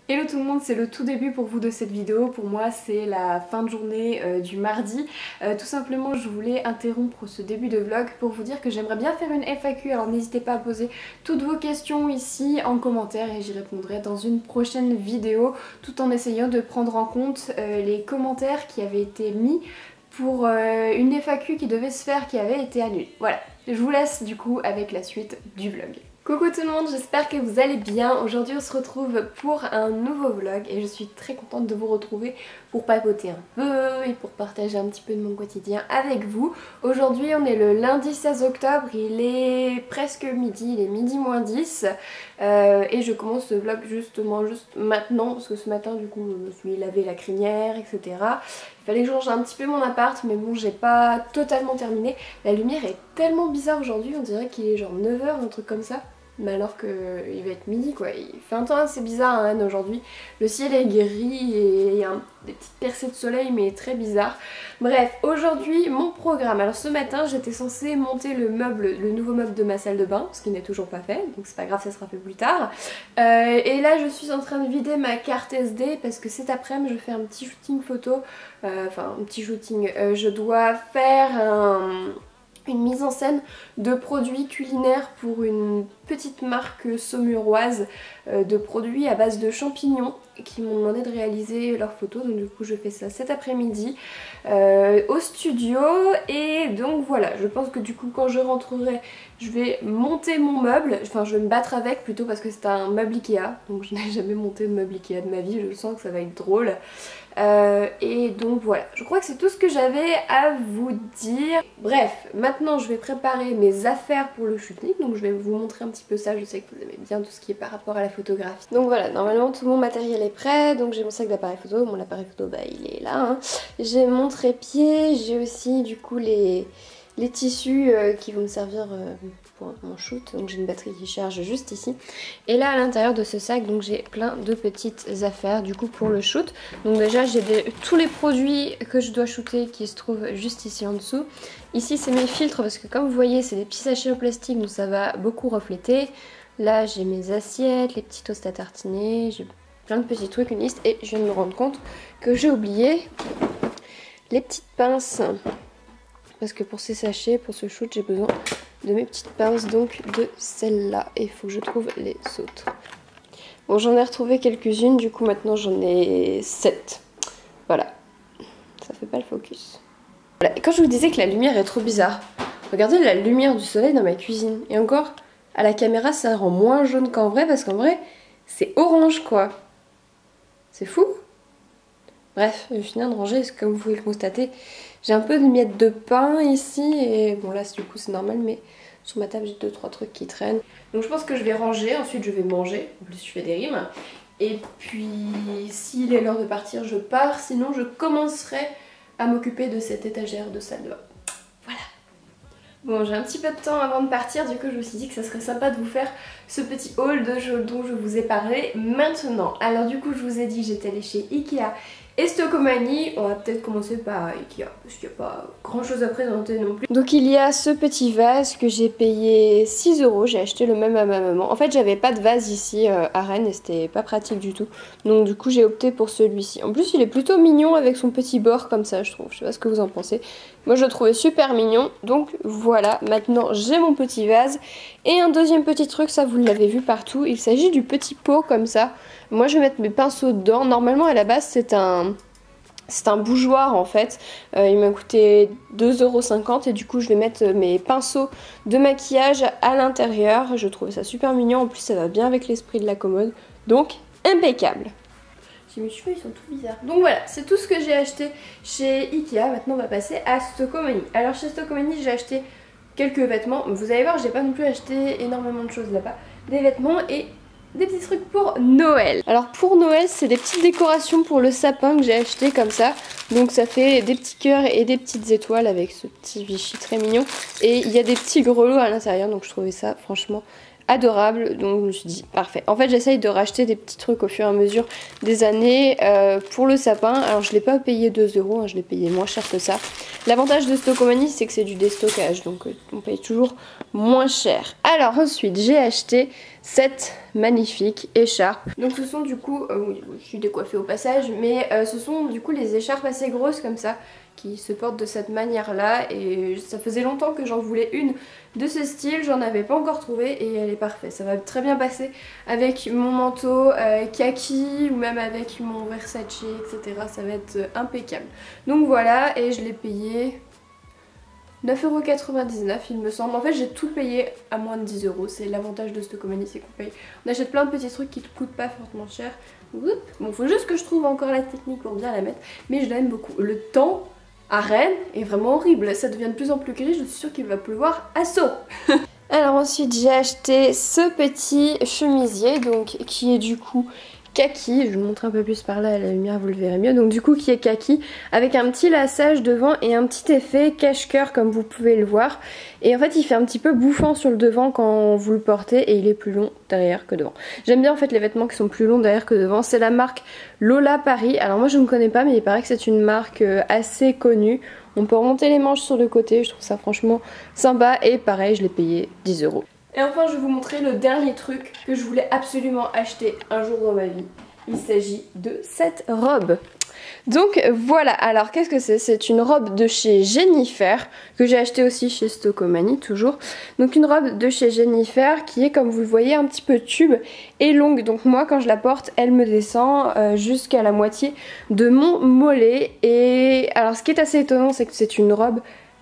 Hello tout le monde, c'est le tout début pour vous de cette vidéo. Pour moi c'est la fin de journée du mardi. Tout simplement je voulais interrompre ce début de vlog pour vous dire que j'aimerais bien faire une FAQ. Alors n'hésitez pas à poser toutes vos questions ici en commentaire et j'y répondrai dans une prochaine vidéo, tout en essayant de prendre en compte les commentaires qui avaient été mis pour une FAQ qui devait se faire, qui avait été annulée. Voilà, je vous laisse du coup avec la suite du vlog. Coucou tout le monde, j'espère que vous allez bien. Aujourd'hui on se retrouve pour un nouveau vlog et je suis très contente de vous retrouver pour papoter un peu et pour partager un petit peu de mon quotidien avec vous. Aujourd'hui on est le lundi 16 octobre, il est presque midi, il est midi moins 10 et je commence ce vlog juste maintenant parce que ce matin du coup je me suis lavé la crinière, etc. Il fallait que je range un petit peu mon appart mais bon j'ai pas totalement terminé. La lumière est tellement bizarre aujourd'hui, on dirait qu'il est genre 9h, un truc comme ça. Mais alors qu'il va être midi quoi, il fait un temps assez bizarre à Rennes aujourd'hui. Le ciel est gris et il y a des petites percées de soleil mais très bizarre. Bref, aujourd'hui mon programme. Alors ce matin j'étais censée monter le nouveau meuble de ma salle de bain, ce qui n'est toujours pas fait, donc c'est pas grave, ça sera fait plus tard. Et là je suis en train de vider ma carte SD parce que cet après-midi je fais un petit shooting photo, enfin un petit shooting, je dois faire une mise en scène de produits culinaires pour une petite marque saumuroise de produits à base de champignons qui m'ont demandé de réaliser leurs photos, donc du coup je fais ça cet après-midi au studio. Et donc voilà, je pense que du coup quand je rentrerai je vais monter mon meuble, enfin je vais me battre avec plutôt parce que c'est un meuble Ikea, donc je n'ai jamais monté de meuble Ikea de ma vie, je sens que ça va être drôle. Et donc voilà, je crois que c'est tout ce que j'avais à vous dire. Bref, maintenant je vais préparer mes affaires pour le shooting, donc je vais vous montrer un petit peu ça. Je sais que vous aimez bien tout ce qui est par rapport à la photographie. Donc voilà, normalement tout mon matériel est prêt, donc j'ai mon sac d'appareil photo, mon appareil photo bah il est là, hein. J'ai mon trépied, j'ai aussi du coup les tissus qui vont me servir pour mon shoot, donc j'ai une batterie qui charge juste ici. Et là à l'intérieur de ce sac donc j'ai plein de petites affaires du coup pour le shoot. Donc déjà j'ai tous les produits que je dois shooter qui se trouvent juste ici en dessous. Ici c'est mes filtres parce que comme vous voyez c'est des petits sachets en plastique donc ça va beaucoup refléter. Là j'ai mes assiettes, les petits toasts à tartiner, j'ai plein de petits trucs, une liste, et je viens de me rendre compte que j'ai oublié les petites pinces. Parce que pour ces sachets, pour ce shoot, j'ai besoin de mes petites pinces, donc de celles-là. Et il faut que je trouve les autres. Bon, j'en ai retrouvé quelques-unes, du coup maintenant j'en ai 7. Voilà. Ça fait pas le focus. Voilà. Et quand je vous disais que la lumière est trop bizarre, regardez la lumière du soleil dans ma cuisine. Et encore, à la caméra, ça rend moins jaune qu'en vrai, parce qu'en vrai, c'est orange, quoi. C'est fou. Bref, je vais finir de ranger, parce que comme vous pouvez le constater, j'ai un peu de miettes de pain ici, et bon là du coup c'est normal, mais sur ma table j'ai 2-3 trucs qui traînent. Donc je pense que je vais ranger, ensuite je vais manger, en plus je fais des rimes. Et puis s'il est l'heure de partir, je pars, sinon je commencerai à m'occuper de cette étagère de salle de bain. Voilà. Bon, j'ai un petit peu de temps avant de partir, du coup je me suis dit que ça serait sympa de vous faire ce petit haul dont je vous ai parlé maintenant. Alors du coup je vous ai dit que j'étais allée chez Ikea et Stokomani. On va peut-être commencer par Ikea parce qu'il n'y a pas grand chose à présenter non plus. Donc il y a ce petit vase que j'ai payé 6 €, j'ai acheté le même à ma maman. En fait j'avais pas de vase ici à Rennes et c'était pas pratique du tout. Donc du coup j'ai opté pour celui-ci. En plus il est plutôt mignon avec son petit bord comme ça je trouve. Je sais pas ce que vous en pensez. Moi je le trouvais super mignon. Donc voilà, maintenant j'ai mon petit vase. Et un deuxième petit truc, ça vous l'avez vu partout, il s'agit du petit pot comme ça. Moi je vais mettre mes pinceaux dedans. Normalement à la base c'est un bougeoir en fait, il m'a coûté 2,50 € et du coup je vais mettre mes pinceaux de maquillage à l'intérieur. Je trouve ça super mignon, en plus ça va bien avec l'esprit de la commode, donc impeccable. Mes cheveux ils sont tout bizarres. Donc voilà, c'est tout ce que j'ai acheté chez Ikea. Maintenant on va passer à Stokomani. Alors chez Stokomani j'ai acheté quelques vêtements. Vous allez voir, j'ai pas non plus acheté énormément de choses là-bas. Des vêtements et des petits trucs pour Noël. Alors pour Noël, c'est des petites décorations pour le sapin que j'ai acheté comme ça. Donc ça fait des petits cœurs et des petites étoiles avec ce petit Vichy très mignon. Et il y a des petits grelots à l'intérieur, donc je trouvais ça franchement adorable, donc je me suis dit parfait. En fait j'essaye de racheter des petits trucs au fur et à mesure des années pour le sapin. Alors je l'ai pas payé 2 €, hein, je l'ai payé moins cher que ça. L'avantage de Stokomani c'est que c'est du déstockage, donc on paye toujours moins cher. Alors ensuite j'ai acheté cette magnifique écharpe. Donc ce sont du coup, oui, je suis décoiffée au passage, mais ce sont du coup les écharpes assez grosses comme ça qui se portent de cette manière là, et ça faisait longtemps que j'en voulais une de ce style, j'en avais pas encore trouvé et elle est parfaite. Ça va très bien passer avec mon manteau kaki ou même avec mon Versace, etc. Ça va être impeccable. Donc voilà, et je l'ai payé 9,99 € il me semble. En fait j'ai tout payé à moins de 10 €. C'est l'avantage de Stocomanie, c'est on achète plein de petits trucs qui ne coûtent pas fortement cher. Bon, faut juste que je trouve encore la technique pour bien la mettre, mais je l'aime beaucoup. Le temps à Rennes est vraiment horrible, ça devient de plus en plus gris, je suis sûre qu'il va pleuvoir à saut. Alors ensuite j'ai acheté ce petit chemisier donc qui est du coup kaki, je vais vous montrer un peu plus par là à la lumière, vous le verrez mieux, donc du coup qui est kaki avec un petit laçage devant et un petit effet cache-cœur comme vous pouvez le voir, et en fait il fait un petit peu bouffant sur le devant quand vous le portez et il est plus long derrière que devant. J'aime bien en fait les vêtements qui sont plus longs derrière que devant. C'est la marque Lola Paris, alors moi je ne connais pas mais il paraît que c'est une marque assez connue. On peut remonter les manches sur le côté, je trouve ça franchement sympa et pareil je l'ai payé 10 €. Et enfin je vais vous montrer le dernier truc que je voulais absolument acheter un jour dans ma vie. Il s'agit de cette robe. Donc voilà, alors qu'est-ce que c'est? C'est une robe de chez Jennifer, que j'ai acheté aussi chez Stocomanie toujours. Donc une robe de chez Jennifer qui est, comme vous le voyez, un petit peu tube et longue. Donc moi quand je la porte, elle me descend jusqu'à la moitié de mon mollet. Et alors ce qui est assez étonnant, c'est que c'est une robe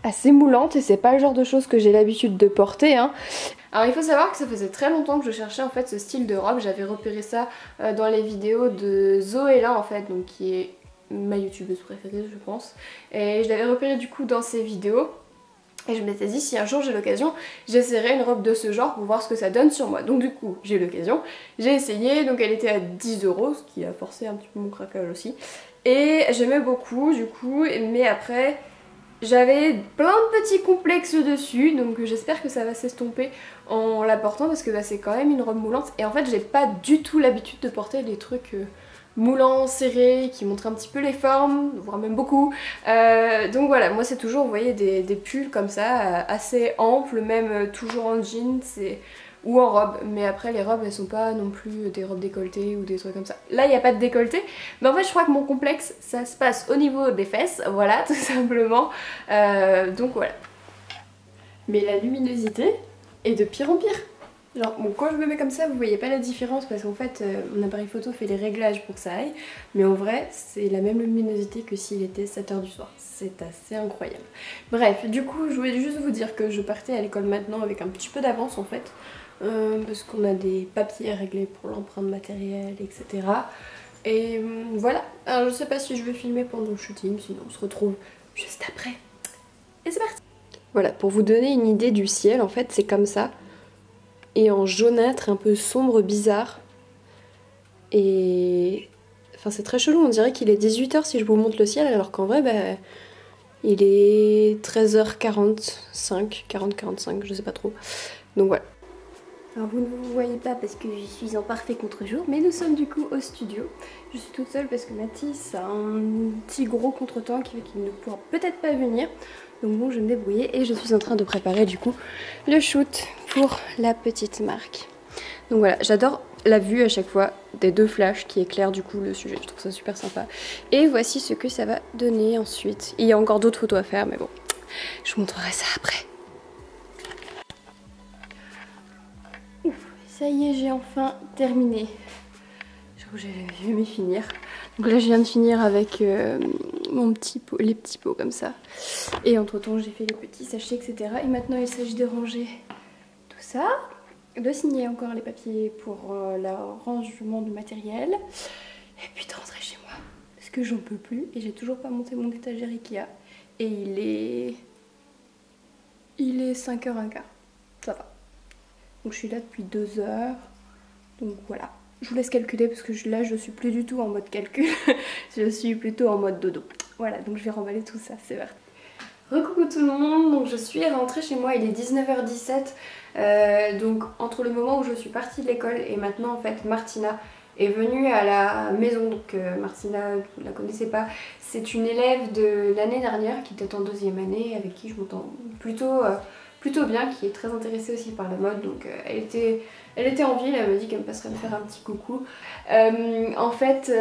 assez moulante et c'est pas le genre de choses que j'ai l'habitude de porter hein. Alors il faut savoir que ça faisait très longtemps que je cherchais en fait ce style de robe. J'avais repéré ça dans les vidéos de Zoéla en fait, donc qui est ma youtubeuse préférée je pense, et je l'avais repéré du coup dans ses vidéos et je m'étais dit si un jour j'ai l'occasion j'essaierai une robe de ce genre pour voir ce que ça donne sur moi. Donc du coup j'ai eu l'occasion, j'ai essayé, donc elle était à 10 €, ce qui a forcé un petit peu mon craquage aussi, et j'aimais beaucoup du coup, mais après j'avais plein de petits complexes dessus, donc j'espère que ça va s'estomper en la portant parce que bah, c'est quand même une robe moulante et en fait j'ai pas du tout l'habitude de porter des trucs moulants, serrés, qui montrent un petit peu les formes, voire même beaucoup. Donc voilà, moi c'est toujours, vous voyez, des pulls comme ça, assez amples, même toujours en jeans ou en robe, mais après les robes elles sont pas non plus des robes décolletées ou des trucs comme ça. Là il n'y a pas de décolleté, mais en fait je crois que mon complexe ça se passe au niveau des fesses, voilà tout simplement, donc voilà. Mais la luminosité est de pire en pire. Genre bon, quand je me mets comme ça vous voyez pas la différence parce qu'en fait mon appareil photo fait les réglages pour que ça aille, mais en vrai c'est la même luminosité que s'il était 7 h du soir, c'est assez incroyable. Bref, du coup je voulais juste vous dire que je partais à l'école maintenant avec un petit peu d'avance en fait, parce qu'on a des papiers à régler pour l'empreinte matérielle etc. Et voilà, alors je sais pas si je vais filmer pendant le shooting, sinon on se retrouve juste après. Et c'est parti. Voilà, pour vous donner une idée du ciel, en fait c'est comme ça. Et en jaunâtre un peu sombre, bizarre. Et enfin c'est très chelou, on dirait qu'il est 18 h si je vous montre le ciel, alors qu'en vrai bah il est 13h45, 40-45, je sais pas trop. Donc voilà. Alors vous ne vous voyez pas parce que je suis en parfait contre-jour, mais nous sommes du coup au studio. Je suis toute seule parce que Mathis a un petit gros contretemps qui fait qu'il ne pourra peut-être pas venir. Donc bon, je vais me débrouiller et je suis en train de préparer du coup le shoot pour la petite marque. Donc voilà, j'adore la vue à chaque fois des deux flashs qui éclairent du coup le sujet, je trouve ça super sympa. Et voici ce que ça va donner ensuite. Il y a encore d'autres photos à faire mais bon, je vous montrerai ça après. Ouf, ça y est, j'ai enfin terminé. Je vais m'y finir. Donc là je viens de finir avec les petits pots comme ça. Et entre temps j'ai fait les petits sachets etc. Et maintenant il s'agit de ranger tout ça. De signer encore les papiers pour le rangement du matériel. Et puis de rentrer chez moi. Parce que j'en peux plus. Et j'ai toujours pas monté mon étagère Ikea. Et il est 5h15. Ça va. Donc je suis là depuis 2 h. Donc voilà. Je vous laisse calculer parce que là je suis plus du tout en mode calcul, je suis plutôt en mode dodo. Voilà, donc je vais remballer tout ça, c'est parti. Recoucou tout le monde, donc je suis rentrée chez moi, il est 19h17, donc entre le moment où je suis partie de l'école et maintenant en fait Martina est venue à la maison, donc Martina, vous ne la connaissez pas, c'est une élève de l'année dernière qui était en 2e année, avec qui je m'entends plutôt bien, qui est très intéressée aussi par la mode, donc elle Elle était en ville, elle m'a dit qu'elle me passerait me faire un petit coucou. En fait,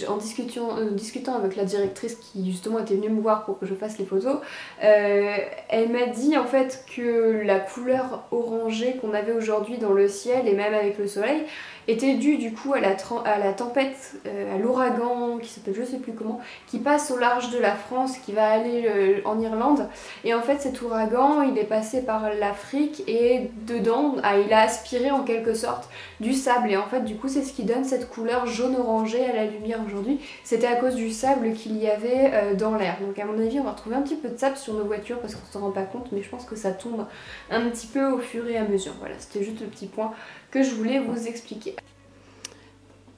en discutant avec la directrice qui justement était venue me voir pour que je fasse les photos, elle m'a dit en fait que la couleur orangée qu'on avait aujourd'hui dans le ciel et même avec le soleil était due du coup à la tempête, à l'ouragan qui s'appelle je sais plus comment, qui passe au large de la France, qui va aller en Irlande. Et en fait cet ouragan il est passé par l'Afrique et dedans il a aspiré en quelque sorte du sable et en fait du coup c'est ce qui donne cette couleur jaune orangée à la lumière aujourd'hui. C'était à cause du sable qu'il y avait dans l'air. Donc à mon avis on va retrouver un petit peu de sable sur nos voitures parce qu'on s'en rend pas compte, mais je pense que ça tombe un petit peu au fur et à mesure. Voilà, c'était juste le petit point que je voulais vous expliquer.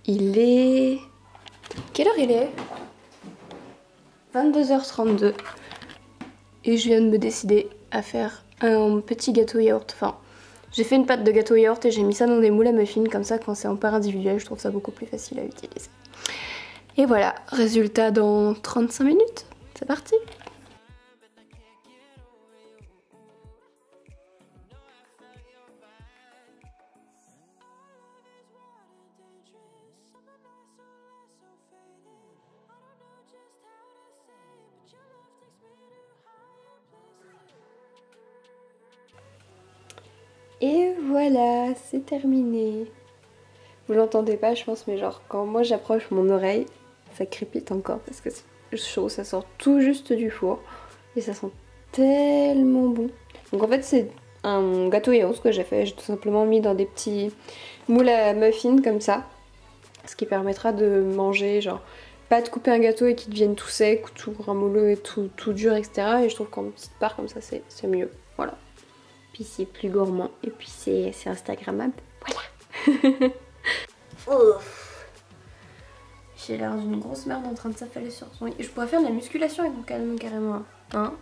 Il est... Quelle heure il est? 22h32 et je viens de me décider à faire un petit gâteau yaourt. Enfin, j'ai fait une pâte de gâteau yaourt et j'ai mis ça dans des moules à muffins, comme ça quand c'est en part individuelle je trouve ça beaucoup plus facile à utiliser. Et voilà, résultat dans 35 minutes, c'est parti. Et voilà, c'est terminé. Vous l'entendez pas je pense, mais genre quand moi j'approche mon oreille, ça crépite encore parce que c'est chaud, ça sort tout juste du four. Et ça sent tellement bon. Donc en fait c'est un gâteau yaourt que j'ai fait, j'ai tout simplement mis dans des petits moules à muffins comme ça. Ce qui permettra de manger, genre pas de couper un gâteau et qu'il devienne tout sec, tout gramouleux et tout dur, etc. Et je trouve qu'en petite part comme ça c'est mieux, voilà. Puis c'est plus gourmand et puis c'est instagrammable, voilà. Ouf. J'ai l'air d'une grosse merde en train de s'affaler sur son lit. Je pourrais faire de la musculation avec mon calme carrément, hein.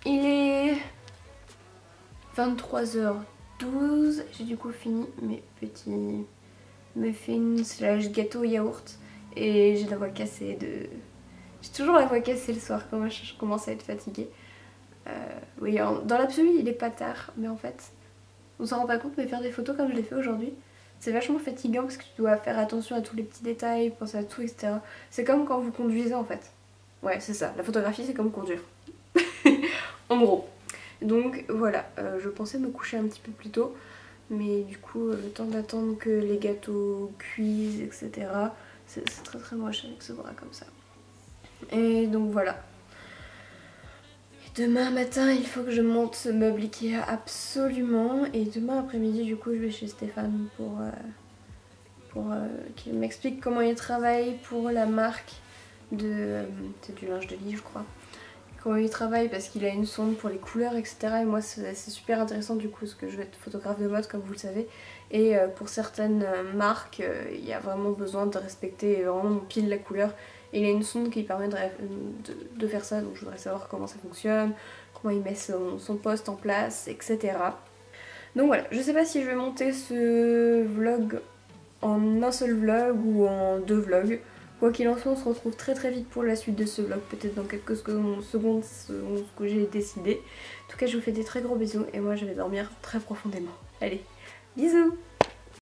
Il est 23h12, j'ai du coup fini mes petits muffins slash gâteau yaourt et j'ai la voix cassée de... J'ai toujours la voix cassée le soir quand je commence à être fatiguée. Oui, dans l'absolu il est pas tard, mais en fait on s'en rend pas compte, mais faire des photos comme je l'ai fait aujourd'hui c'est vachement fatigant parce que tu dois faire attention à tous les petits détails, penser à tout, etc. C'est comme quand vous conduisez en fait. Ouais, c'est ça, la photographie c'est comme conduire. En gros. Donc voilà, je pensais me coucher un petit peu plus tôt, mais du coup le temps d'attendre que les gâteaux cuisent, etc. C'est très très moche avec ce bras comme ça. Et donc voilà. Demain matin, il faut que je monte ce meuble Ikea absolument. Et demain après-midi, du coup, je vais chez Stéphane pour qu'il m'explique comment il travaille pour la marque de... c'est du linge de lit, je crois. Comment il travaille parce qu'il a une sonde pour les couleurs, etc. Et moi, c'est super intéressant du coup, parce que je vais être photographe de mode, comme vous le savez. Et pour certaines marques, il y a vraiment besoin de respecter vraiment pile la couleur. Et il a une sonde qui permet de faire ça, donc je voudrais savoir comment ça fonctionne, comment il met son poste en place, etc. Donc voilà, je sais pas si je vais monter ce vlog en un seul vlog ou en 2 vlogs. Quoi qu'il en soit, on se retrouve très très vite pour la suite de ce vlog, peut-être dans quelques secondes selon ce que j'ai décidé. En tout cas, je vous fais des très gros bisous et moi je vais dormir très profondément. Allez, bisous!